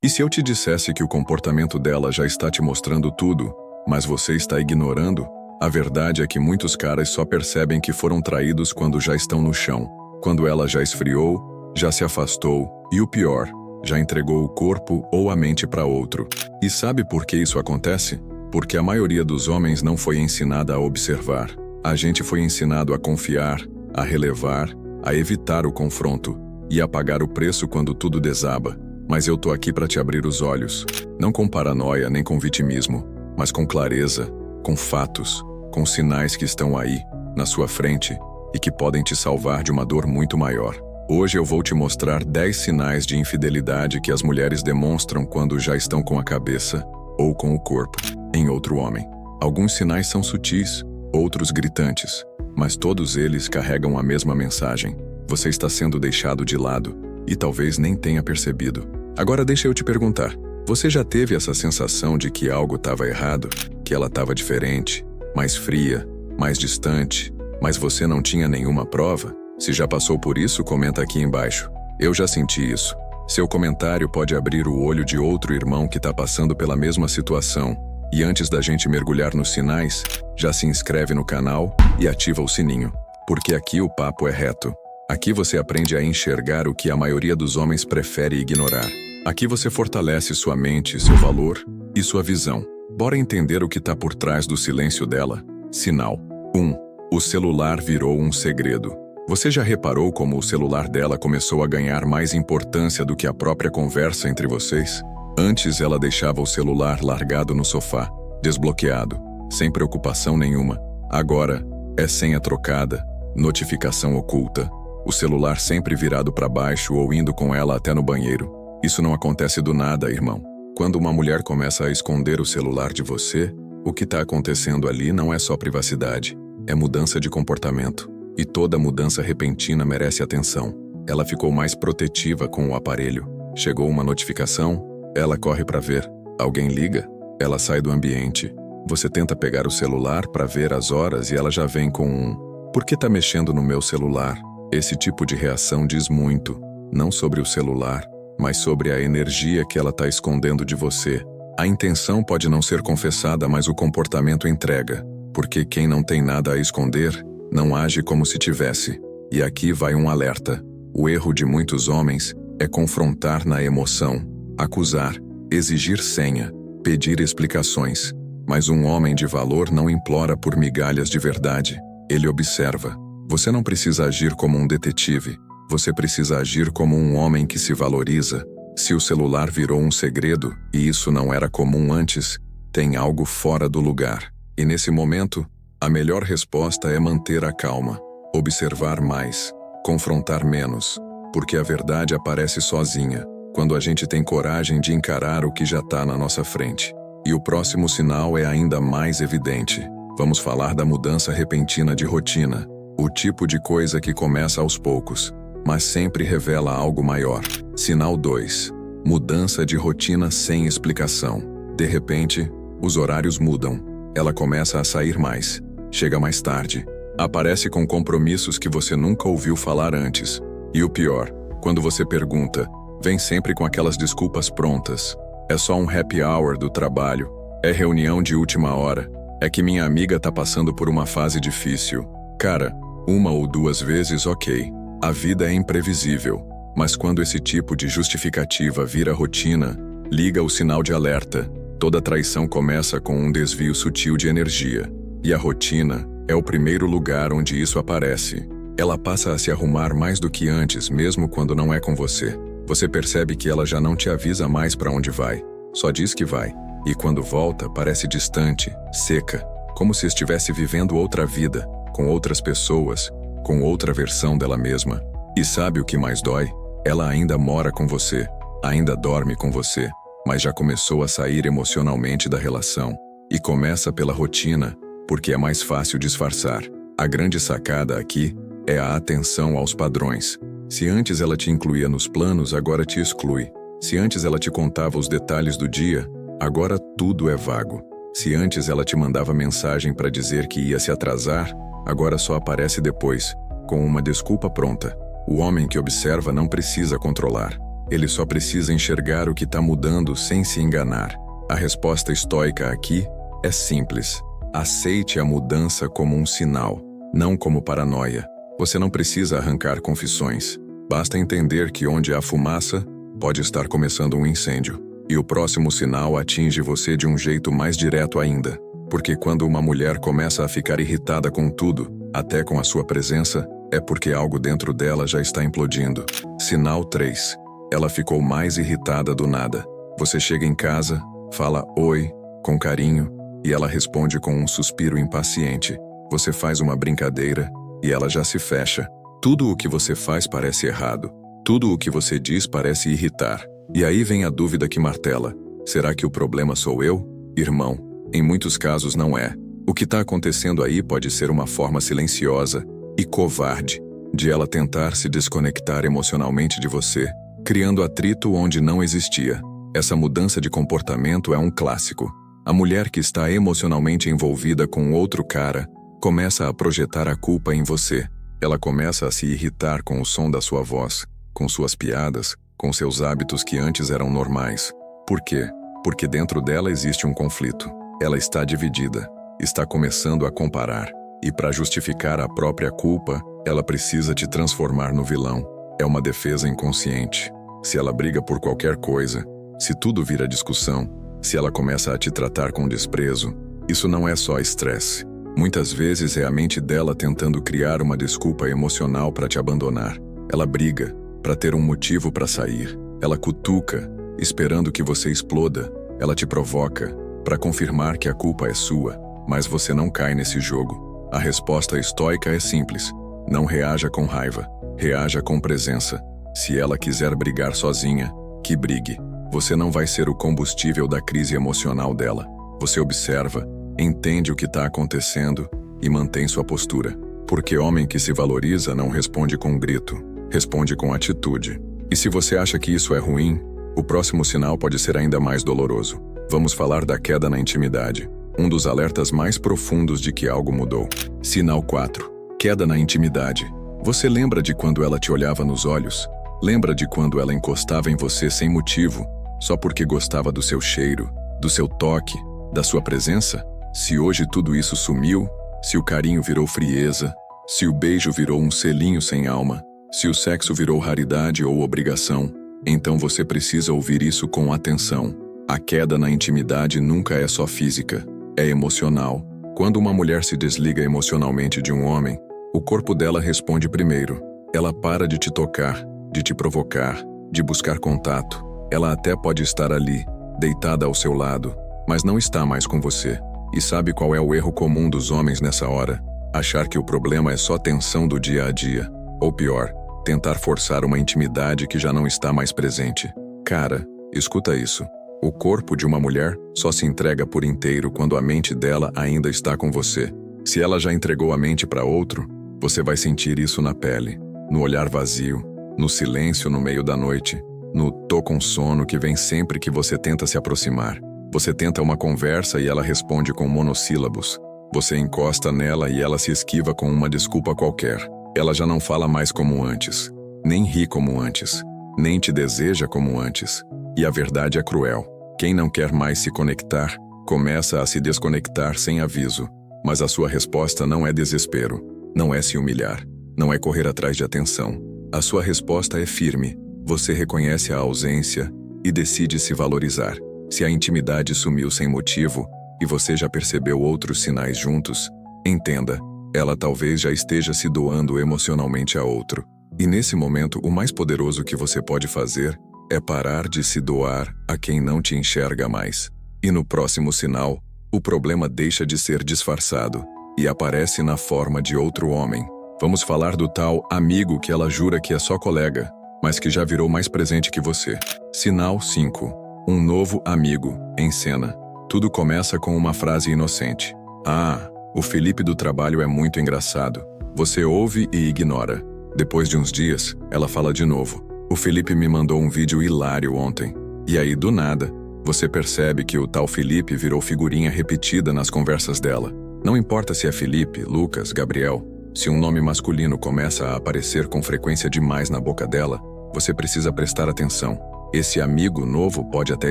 E se eu te dissesse que o comportamento dela já está te mostrando tudo, mas você está ignorando? A verdade é que muitos caras só percebem que foram traídos quando já estão no chão, quando ela já esfriou, já se afastou e o pior, já entregou o corpo ou a mente para outro. E sabe por que isso acontece? Porque a maioria dos homens não foi ensinada a observar. A gente foi ensinado a confiar, a relevar, a evitar o confronto e a pagar o preço quando tudo desaba. Mas eu tô aqui para te abrir os olhos, não com paranoia nem com vitimismo, mas com clareza, com fatos, com sinais que estão aí, na sua frente, e que podem te salvar de uma dor muito maior. Hoje eu vou te mostrar 10 sinais de infidelidade que as mulheres demonstram quando já estão com a cabeça, ou com o corpo, em outro homem. Alguns sinais são sutis, outros gritantes, mas todos eles carregam a mesma mensagem. Você está sendo deixado de lado, e talvez nem tenha percebido. Agora deixa eu te perguntar, você já teve essa sensação de que algo estava errado? Que ela estava diferente, mais fria, mais distante, mas você não tinha nenhuma prova? Se já passou por isso, comenta aqui embaixo. Eu já senti isso. Seu comentário pode abrir o olho de outro irmão que está passando pela mesma situação. E antes da gente mergulhar nos sinais, já se inscreve no canal e ativa o sininho, porque aqui o papo é reto. Aqui você aprende a enxergar o que a maioria dos homens prefere ignorar. Aqui você fortalece sua mente, seu valor e sua visão. Bora entender o que está por trás do silêncio dela. Sinal 1. O celular virou um segredo. Você já reparou como o celular dela começou a ganhar mais importância do que a própria conversa entre vocês? Antes ela deixava o celular largado no sofá, desbloqueado, sem preocupação nenhuma. Agora, é senha trocada, notificação oculta, o celular sempre virado para baixo ou indo com ela até no banheiro. Isso não acontece do nada, irmão. Quando uma mulher começa a esconder o celular de você, o que está acontecendo ali não é só privacidade, é mudança de comportamento. E toda mudança repentina merece atenção. Ela ficou mais protetiva com o aparelho. Chegou uma notificação, ela corre para ver. Alguém liga, ela sai do ambiente. Você tenta pegar o celular para ver as horas e ela já vem com um "Por que tá mexendo no meu celular?". Esse tipo de reação diz muito, não sobre o celular, mas sobre a energia que ela tá escondendo de você. A intenção pode não ser confessada, mas o comportamento entrega. Porque quem não tem nada a esconder, não age como se tivesse. E aqui vai um alerta. O erro de muitos homens é confrontar na emoção, acusar, exigir senha, pedir explicações. Mas um homem de valor não implora por migalhas de verdade. Ele observa. Você não precisa agir como um detetive. Você precisa agir como um homem que se valoriza. Se o celular virou um segredo, e isso não era comum antes, tem algo fora do lugar. E nesse momento, a melhor resposta é manter a calma, observar mais, confrontar menos, porque a verdade aparece sozinha, quando a gente tem coragem de encarar o que já está na nossa frente. E o próximo sinal é ainda mais evidente. Vamos falar da mudança repentina de rotina, o tipo de coisa que começa aos poucos, mas sempre revela algo maior. Sinal 2. Mudança de rotina sem explicação. De repente, os horários mudam. Ela começa a sair mais. Chega mais tarde. Aparece com compromissos que você nunca ouviu falar antes. E o pior, quando você pergunta, vem sempre com aquelas desculpas prontas. É só um happy hour do trabalho. É reunião de última hora. É que minha amiga tá passando por uma fase difícil. Cara, 1 ou 2 vezes ok. A vida é imprevisível. Mas quando esse tipo de justificativa vira rotina, liga o sinal de alerta. Toda traição começa com um desvio sutil de energia. E a rotina é o primeiro lugar onde isso aparece. Ela passa a se arrumar mais do que antes, mesmo quando não é com você. Você percebe que ela já não te avisa mais para onde vai. Só diz que vai. E quando volta, parece distante, seca, como se estivesse vivendo outra vida, com outras pessoas, com outra versão dela mesma. E sabe o que mais dói? Ela ainda mora com você, ainda dorme com você, mas já começou a sair emocionalmente da relação. E começa pela rotina, porque é mais fácil disfarçar. A grande sacada aqui é a atenção aos padrões. Se antes ela te incluía nos planos, agora te exclui. Se antes ela te contava os detalhes do dia, agora tudo é vago. Se antes ela te mandava mensagem para dizer que ia se atrasar, agora só aparece depois, com uma desculpa pronta. O homem que observa não precisa controlar. Ele só precisa enxergar o que está mudando sem se enganar. A resposta estoica aqui é simples. Aceite a mudança como um sinal, não como paranoia. Você não precisa arrancar confissões. Basta entender que onde há fumaça, pode estar começando um incêndio. E o próximo sinal atinge você de um jeito mais direto ainda. Porque quando uma mulher começa a ficar irritada com tudo, até com a sua presença, é porque algo dentro dela já está implodindo. Sinal 3. Ela ficou mais irritada do nada. Você chega em casa, fala oi, com carinho, e ela responde com um suspiro impaciente. Você faz uma brincadeira, e ela já se fecha. Tudo o que você faz parece errado. Tudo o que você diz parece irritar. E aí vem a dúvida que martela. Será que o problema sou eu? Irmão, em muitos casos não é. O que está acontecendo aí pode ser uma forma silenciosa e covarde de ela tentar se desconectar emocionalmente de você, criando atrito onde não existia. Essa mudança de comportamento é um clássico. A mulher que está emocionalmente envolvida com outro cara começa a projetar a culpa em você. Ela começa a se irritar com o som da sua voz, com suas piadas, com seus hábitos que antes eram normais. Por quê? Porque dentro dela existe um conflito. Ela está dividida, está começando a comparar. E para justificar a própria culpa, ela precisa te transformar no vilão. É uma defesa inconsciente. Se ela briga por qualquer coisa, se tudo vira discussão, se ela começa a te tratar com desprezo, isso não é só estresse. Muitas vezes é a mente dela tentando criar uma desculpa emocional para te abandonar. Ela briga para ter um motivo para sair. Ela cutuca, esperando que você exploda. Ela te provoca para confirmar que a culpa é sua, mas você não cai nesse jogo. A resposta estoica é simples. Não reaja com raiva, reaja com presença. Se ela quiser brigar sozinha, que brigue. Você não vai ser o combustível da crise emocional dela. Você observa, entende o que está acontecendo e mantém sua postura. Porque homem que se valoriza não responde com grito, responde com atitude. E se você acha que isso é ruim, o próximo sinal pode ser ainda mais doloroso. Vamos falar da queda na intimidade, um dos alertas mais profundos de que algo mudou. Sinal 4. Queda na intimidade. Você lembra de quando ela te olhava nos olhos? Lembra de quando ela encostava em você sem motivo, só porque gostava do seu cheiro, do seu toque, da sua presença? Se hoje tudo isso sumiu, se o carinho virou frieza, se o beijo virou um selinho sem alma, se o sexo virou raridade ou obrigação, então você precisa ouvir isso com atenção. A queda na intimidade nunca é só física, é emocional. Quando uma mulher se desliga emocionalmente de um homem, o corpo dela responde primeiro. Ela para de te tocar, de te provocar, de buscar contato. Ela até pode estar ali, deitada ao seu lado, mas não está mais com você. E sabe qual é o erro comum dos homens nessa hora? Achar que o problema é só tensão do dia a dia. Ou pior, tentar forçar uma intimidade que já não está mais presente. Cara, escuta isso. O corpo de uma mulher só se entrega por inteiro quando a mente dela ainda está com você. Se ela já entregou a mente para outro, você vai sentir isso na pele, no olhar vazio, no silêncio no meio da noite, no tô com sono que vem sempre que você tenta se aproximar. Você tenta uma conversa e ela responde com monossílabos. Você encosta nela e ela se esquiva com uma desculpa qualquer. Ela já não fala mais como antes, nem ri como antes, nem te deseja como antes. E a verdade é cruel. Quem não quer mais se conectar, começa a se desconectar sem aviso. Mas a sua resposta não é desespero, não é se humilhar, não é correr atrás de atenção. A sua resposta é firme. Você reconhece a ausência e decide se valorizar. Se a intimidade sumiu sem motivo e você já percebeu outros sinais juntos, entenda, ela talvez já esteja se doando emocionalmente a outro. E nesse momento, o mais poderoso que você pode fazer é parar de se doar a quem não te enxerga mais. E no próximo sinal, o problema deixa de ser disfarçado e aparece na forma de outro homem. Vamos falar do tal amigo que ela jura que é só colega, mas que já virou mais presente que você. Sinal 5. Um novo amigo, em cena. Tudo começa com uma frase inocente. Ah, o Felipe do trabalho é muito engraçado. Você ouve e ignora. Depois de uns dias, ela fala de novo. O Felipe me mandou um vídeo hilário ontem. E aí, do nada, você percebe que o tal Felipe virou figurinha repetida nas conversas dela. Não importa se é Felipe, Lucas, Gabriel. Se um nome masculino começa a aparecer com frequência demais na boca dela, Você precisa prestar atenção. Esse amigo novo pode até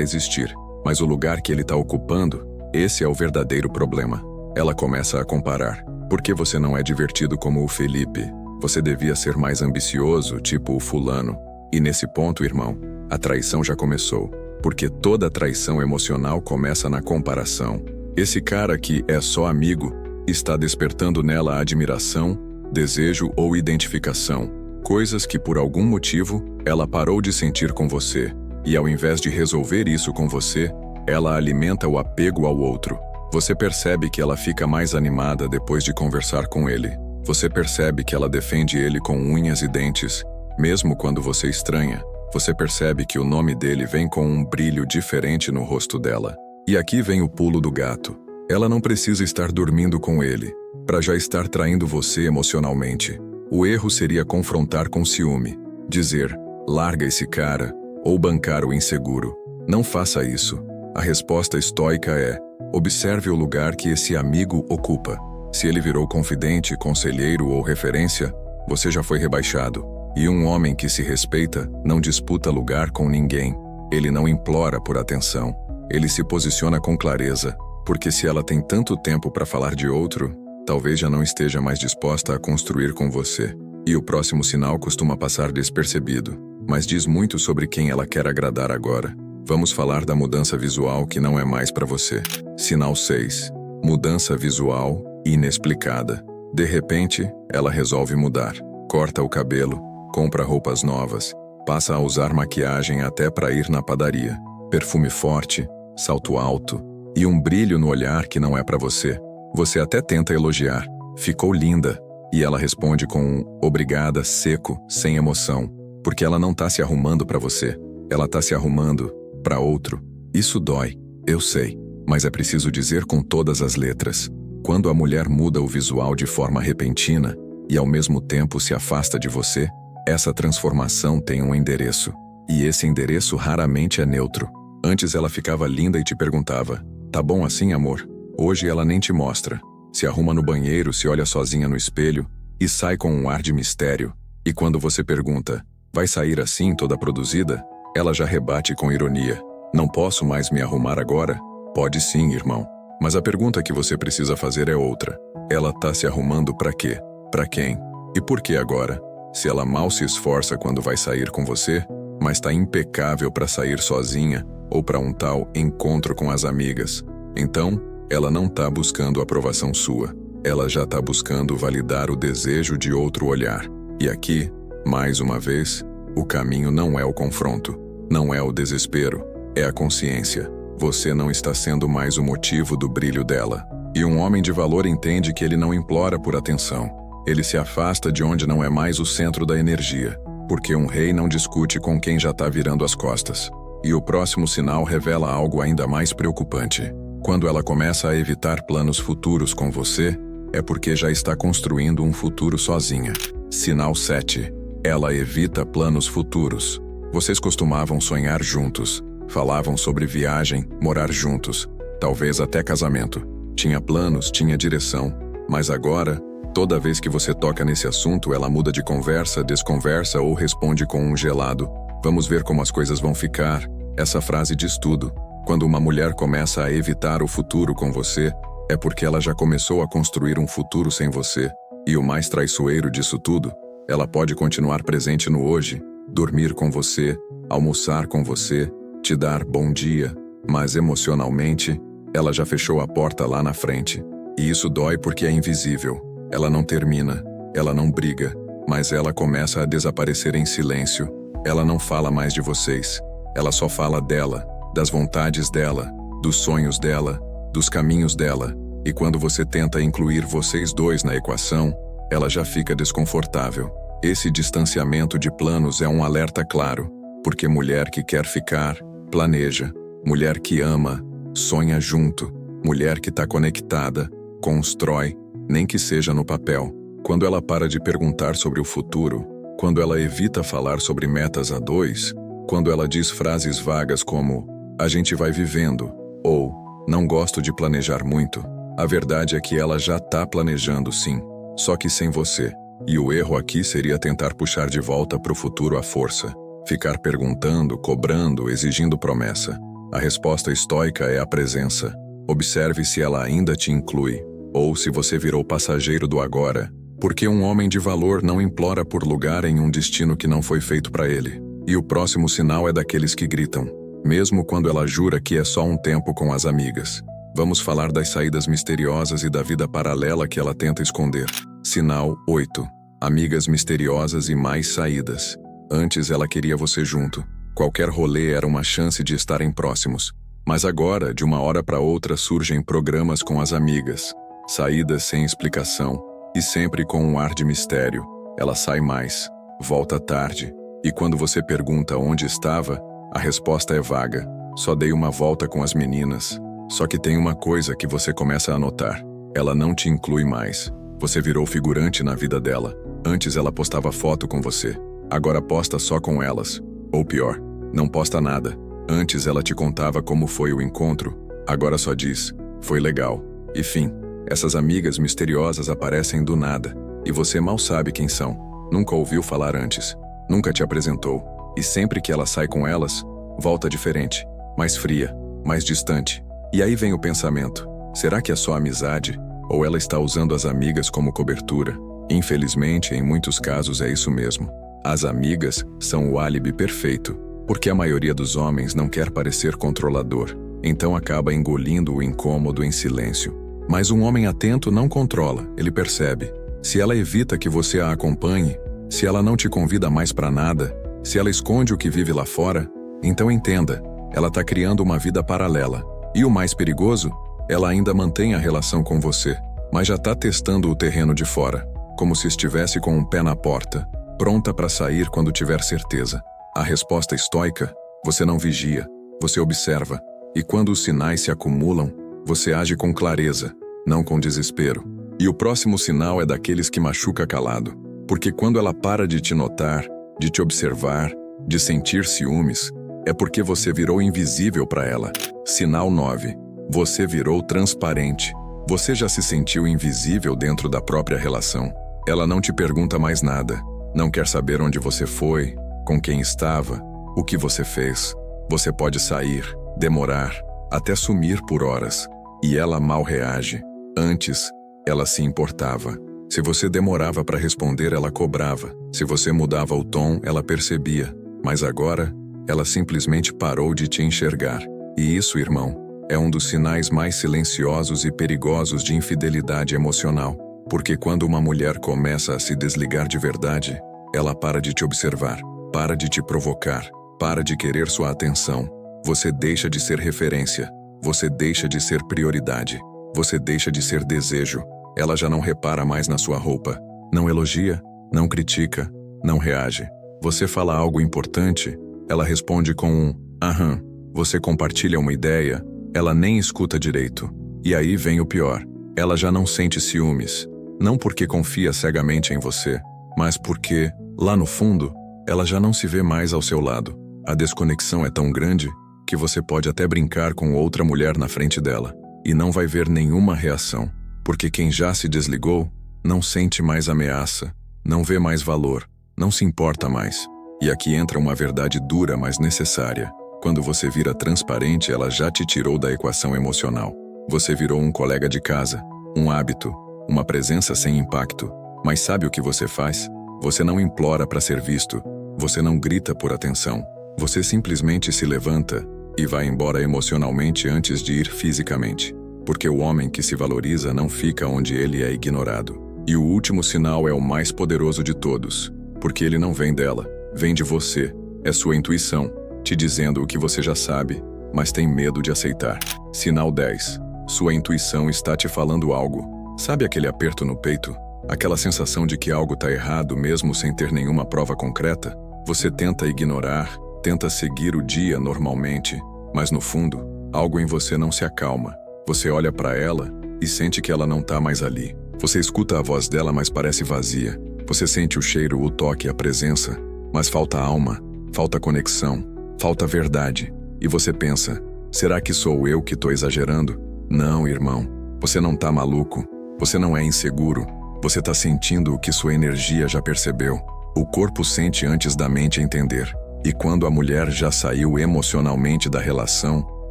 existir, mas o lugar que ele está ocupando, esse é o verdadeiro problema. Ela começa a comparar. Por que você não é divertido como o Felipe? Você devia ser mais ambicioso, tipo o fulano. E nesse ponto, irmão, a traição já começou. Porque toda traição emocional começa na comparação. Esse cara que é só amigo está despertando nela admiração, desejo ou identificação. Coisas que por algum motivo ela parou de sentir com você. E ao invés de resolver isso com você, ela alimenta o apego ao outro. Você percebe que ela fica mais animada depois de conversar com ele. Você percebe que ela defende ele com unhas e dentes, mesmo quando você estranha. Você percebe que o nome dele vem com um brilho diferente no rosto dela. E aqui vem o pulo do gato. Ela não precisa estar dormindo com ele, para já estar traindo você emocionalmente. O erro seria confrontar com ciúme, dizer, larga esse cara, ou bancar o inseguro. Não faça isso. A resposta estoica é, observe o lugar que esse amigo ocupa. Se ele virou confidente, conselheiro ou referência, você já foi rebaixado. E um homem que se respeita não disputa lugar com ninguém. Ele não implora por atenção. Ele se posiciona com clareza, porque se ela tem tanto tempo para falar de outro, talvez já não esteja mais disposta a construir com você. E o próximo sinal costuma passar despercebido, mas diz muito sobre quem ela quer agradar agora. Vamos falar da mudança visual que não é mais para você. Sinal 6. Mudança visual inexplicada. De repente, ela resolve mudar. Corta o cabelo, compra roupas novas, passa a usar maquiagem até para ir na padaria. Perfume forte, salto alto e um brilho no olhar que não é para você. Você até tenta elogiar. Ficou linda. E ela responde com um obrigada seco, sem emoção. Porque ela não tá se arrumando para você. Ela tá se arrumando para outro. Isso dói, eu sei. Mas é preciso dizer com todas as letras. Quando a mulher muda o visual de forma repentina e ao mesmo tempo se afasta de você, essa transformação tem um endereço. E esse endereço raramente é neutro. Antes ela ficava linda e te perguntava, tá bom assim, amor? Hoje ela nem te mostra. Se arruma no banheiro, se olha sozinha no espelho e sai com um ar de mistério. E quando você pergunta, vai sair assim toda produzida? Ela já rebate com ironia. Não posso mais me arrumar agora? Pode sim, irmão. Mas a pergunta que você precisa fazer é outra. Ela tá se arrumando pra quê? Pra quem? E por que agora? Se ela mal se esforça quando vai sair com você, mas tá impecável pra sair sozinha ou pra um tal encontro com as amigas, então ela não tá buscando aprovação sua. Ela já tá buscando validar o desejo de outro olhar. E aqui, mais uma vez, o caminho não é o confronto, não é o desespero, é a consciência. Você não está sendo mais o motivo do brilho dela. E um homem de valor entende que ele não implora por atenção. Ele se afasta de onde não é mais o centro da energia, porque um rei não discute com quem já está virando as costas. E o próximo sinal revela algo ainda mais preocupante. Quando ela começa a evitar planos futuros com você, é porque já está construindo um futuro sozinha. Sinal 7. Ela evita planos futuros. Vocês costumavam sonhar juntos. Falavam sobre viagem, morar juntos, talvez até casamento. Tinha planos, tinha direção. Mas agora, toda vez que você toca nesse assunto, ela muda de conversa, desconversa ou responde com um gelado. Vamos ver como as coisas vão ficar. Essa frase diz tudo. Quando uma mulher começa a evitar o futuro com você, é porque ela já começou a construir um futuro sem você. E o mais traiçoeiro disso tudo, ela pode continuar presente no hoje, dormir com você, almoçar com você, te dar bom dia, mas emocionalmente, ela já fechou a porta lá na frente. E isso dói porque é invisível. Ela não termina, ela não briga, mas ela começa a desaparecer em silêncio. Ela não fala mais de vocês. Ela só fala dela, das vontades dela, dos sonhos dela, dos caminhos dela. E quando você tenta incluir vocês dois na equação, ela já fica desconfortável. Esse distanciamento de planos é um alerta claro, porque mulher que quer ficar, planeja. Mulher que ama, sonha junto. Mulher que está conectada, constrói, nem que seja no papel. Quando ela para de perguntar sobre o futuro, quando ela evita falar sobre metas a dois, quando ela diz frases vagas como a gente vai vivendo, ou não gosto de planejar muito, a verdade é que ela já tá planejando sim, só que sem você. E o erro aqui seria tentar puxar de volta pro futuro à força. Ficar perguntando, cobrando, exigindo promessa. A resposta estoica é a presença. Observe se ela ainda te inclui, ou se você virou passageiro do agora, porque um homem de valor não implora por lugar em um destino que não foi feito para ele. E o próximo sinal é daqueles que gritam, mesmo quando ela jura que é só um tempo com as amigas. Vamos falar das saídas misteriosas e da vida paralela que ela tenta esconder. Sinal 8. Amigas misteriosas e mais saídas. Antes ela queria você junto. Qualquer rolê era uma chance de estarem próximos. Mas agora, de uma hora para outra, surgem programas com as amigas. Saídas sem explicação. E sempre com um ar de mistério. Ela sai mais, volta tarde. E quando você pergunta onde estava, a resposta é vaga. Só dei uma volta com as meninas. Só que tem uma coisa que você começa a notar. Ela não te inclui mais. Você virou figurante na vida dela. Antes ela postava foto com você. Agora posta só com elas. Ou pior, não posta nada. Antes ela te contava como foi o encontro. Agora só diz, foi legal. E fim. Essas amigas misteriosas aparecem do nada. E você mal sabe quem são. Nunca ouviu falar antes. Nunca te apresentou. E sempre que ela sai com elas, volta diferente. Mais fria, mais distante. E aí vem o pensamento. Será que é só amizade? Ou ela está usando as amigas como cobertura? Infelizmente, em muitos casos é isso mesmo. As amigas são o álibi perfeito, porque a maioria dos homens não quer parecer controlador, então acaba engolindo o incômodo em silêncio. Mas um homem atento não controla, ele percebe. Se ela evita que você a acompanhe, se ela não te convida mais para nada, se ela esconde o que vive lá fora, então entenda, ela está criando uma vida paralela. E o mais perigoso, ela ainda mantém a relação com você, mas já está testando o terreno de fora, como se estivesse com um pé na porta, pronta para sair quando tiver certeza. A resposta estoica, você não vigia, você observa, e quando os sinais se acumulam, você age com clareza, não com desespero. E o próximo sinal é daqueles que machuca calado, porque quando ela para de te notar, de te observar, de sentir ciúmes, é porque você virou invisível para ela. Sinal 9. Você virou transparente. Você já se sentiu invisível dentro da própria relação. Ela não te pergunta mais nada, não quer saber onde você foi, com quem estava, o que você fez. Você pode sair, demorar, até sumir por horas. E ela mal reage. Antes, ela se importava. Se você demorava para responder, ela cobrava. Se você mudava o tom, ela percebia. Mas agora, ela simplesmente parou de te enxergar. E isso, irmão, é um dos sinais mais silenciosos e perigosos de infidelidade emocional. Porque quando uma mulher começa a se desligar de verdade, ela para de te observar, para de te provocar, para de querer sua atenção. Você deixa de ser referência, você deixa de ser prioridade, você deixa de ser desejo. Ela já não repara mais na sua roupa, não elogia, não critica, não reage. Você fala algo importante, ela responde com um aham. Você compartilha uma ideia, ela nem escuta direito. E aí vem o pior, ela já não sente ciúmes. Não porque confia cegamente em você, mas porque, lá no fundo, ela já não se vê mais ao seu lado. A desconexão é tão grande que você pode até brincar com outra mulher na frente dela e não vai ver nenhuma reação, porque quem já se desligou não sente mais ameaça, não vê mais valor, não se importa mais. E aqui entra uma verdade dura, mas necessária. Quando você vira transparente, ela já te tirou da equação emocional. Você virou um colega de casa, um hábito, uma presença sem impacto. Mas sabe o que você faz? Você não implora para ser visto. Você não grita por atenção. Você simplesmente se levanta e vai embora emocionalmente antes de ir fisicamente. Porque o homem que se valoriza não fica onde ele é ignorado. E o último sinal é o mais poderoso de todos. Porque ele não vem dela, vem de você. É sua intuição, te dizendo o que você já sabe, mas tem medo de aceitar. Sinal 10. Sua intuição está te falando algo. Sabe aquele aperto no peito? Aquela sensação de que algo está errado mesmo sem ter nenhuma prova concreta? Você tenta ignorar, tenta seguir o dia normalmente, mas no fundo, algo em você não se acalma. Você olha para ela e sente que ela não está mais ali. Você escuta a voz dela, mas parece vazia. Você sente o cheiro, o toque, a presença, mas falta alma, falta conexão, falta verdade. E você pensa, será que sou eu que estou exagerando? Não, irmão, você não está maluco. Você não é inseguro, você está sentindo o que sua energia já percebeu. O corpo sente antes da mente entender. E quando a mulher já saiu emocionalmente da relação,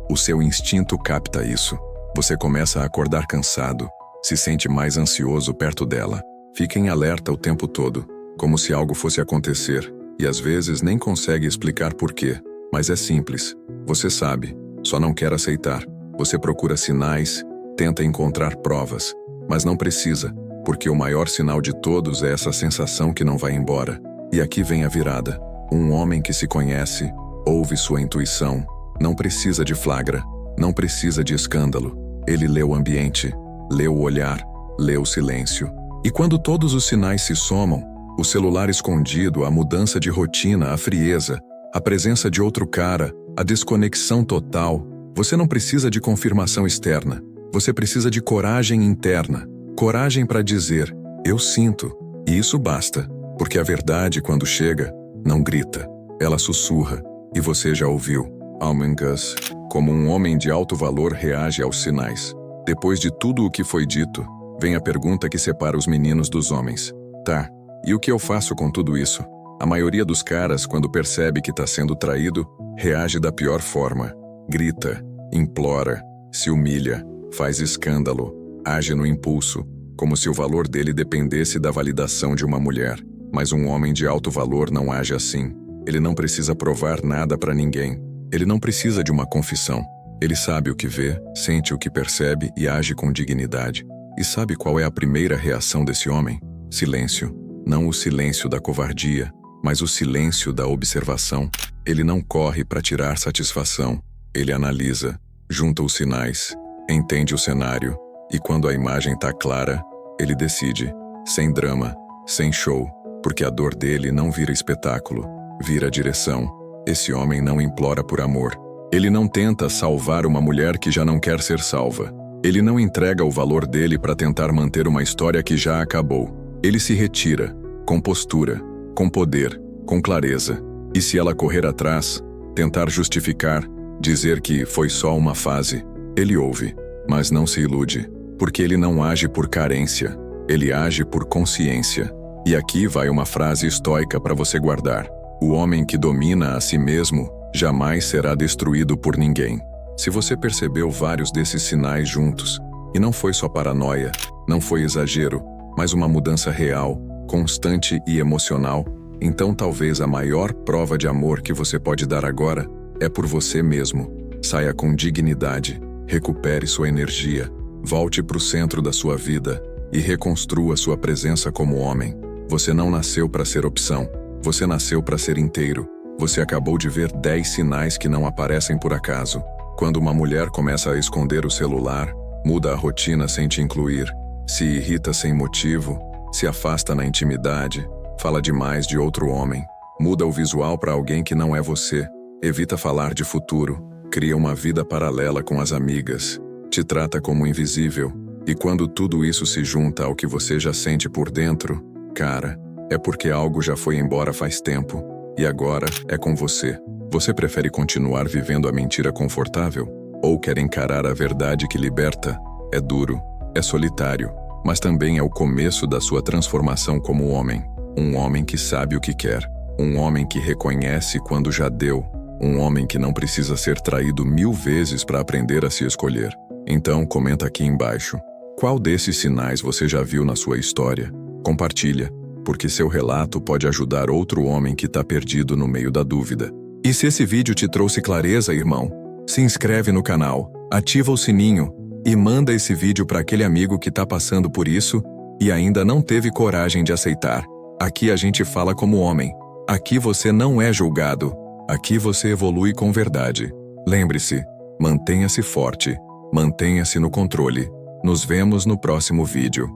o seu instinto capta isso. Você começa a acordar cansado, se sente mais ansioso perto dela. Fica em alerta o tempo todo, como se algo fosse acontecer, e às vezes nem consegue explicar por quê. Mas é simples. Você sabe, só não quer aceitar. Você procura sinais, tenta encontrar provas, mas não precisa, porque o maior sinal de todos é essa sensação que não vai embora. E aqui vem a virada. Um homem que se conhece, ouve sua intuição, não precisa de flagra, não precisa de escândalo. Ele lê o ambiente, lê o olhar, lê o silêncio. E quando todos os sinais se somam, o celular escondido, a mudança de rotina, a frieza, a presença de outro cara, a desconexão total, você não precisa de confirmação externa. Você precisa de coragem interna. Coragem para dizer, eu sinto. E isso basta, porque a verdade, quando chega, não grita. Ela sussurra, e você já ouviu. Among Us, como um homem de alto valor reage aos sinais. Depois de tudo o que foi dito, vem a pergunta que separa os meninos dos homens. Tá, e o que eu faço com tudo isso? A maioria dos caras, quando percebe que está sendo traído, reage da pior forma. Grita, implora, se humilha, faz escândalo, age no impulso, como se o valor dele dependesse da validação de uma mulher. Mas um homem de alto valor não age assim. Ele não precisa provar nada para ninguém. Ele não precisa de uma confissão. Ele sabe o que vê, sente o que percebe e age com dignidade. E sabe qual é a primeira reação desse homem? Silêncio. Não o silêncio da covardia, mas o silêncio da observação. Ele não corre para tirar satisfação. Ele analisa, junta os sinais, entende o cenário, e quando a imagem está clara, ele decide, sem drama, sem show, porque a dor dele não vira espetáculo, vira direção. Esse homem não implora por amor. Ele não tenta salvar uma mulher que já não quer ser salva. Ele não entrega o valor dele para tentar manter uma história que já acabou. Ele se retira, com postura, com poder, com clareza. E se ela correr atrás, tentar justificar, dizer que foi só uma fase, ele ouve, mas não se ilude, porque ele não age por carência, ele age por consciência. E aqui vai uma frase estoica para você guardar. O homem que domina a si mesmo jamais será destruído por ninguém. Se você percebeu vários desses sinais juntos, e não foi só paranoia, não foi exagero, mas uma mudança real, constante e emocional, então talvez a maior prova de amor que você pode dar agora é por você mesmo. Saia com dignidade, recupere sua energia, volte para o centro da sua vida e reconstrua sua presença como homem. Você não nasceu para ser opção, você nasceu para ser inteiro. Você acabou de ver 10 sinais que não aparecem por acaso. Quando uma mulher começa a esconder o celular, muda a rotina sem te incluir, se irrita sem motivo, se afasta na intimidade, fala demais de outro homem, muda o visual para alguém que não é você, evita falar de futuro, cria uma vida paralela com as amigas, te trata como invisível, e quando tudo isso se junta ao que você já sente por dentro, cara, é porque algo já foi embora faz tempo, e agora é com você. Você prefere continuar vivendo a mentira confortável? Ou quer encarar a verdade que liberta? É duro, é solitário, mas também é o começo da sua transformação como homem. Um homem que sabe o que quer, um homem que reconhece quando já deu, um homem que não precisa ser traído 1000 vezes para aprender a se escolher. Então comenta aqui embaixo, qual desses sinais você já viu na sua história? Compartilha, porque seu relato pode ajudar outro homem que está perdido no meio da dúvida. E se esse vídeo te trouxe clareza, irmão, se inscreve no canal, ativa o sininho e manda esse vídeo para aquele amigo que está passando por isso e ainda não teve coragem de aceitar. Aqui a gente fala como homem. Aqui você não é julgado. Aqui você evolui com verdade. Lembre-se, mantenha-se forte, mantenha-se no controle. Nos vemos no próximo vídeo.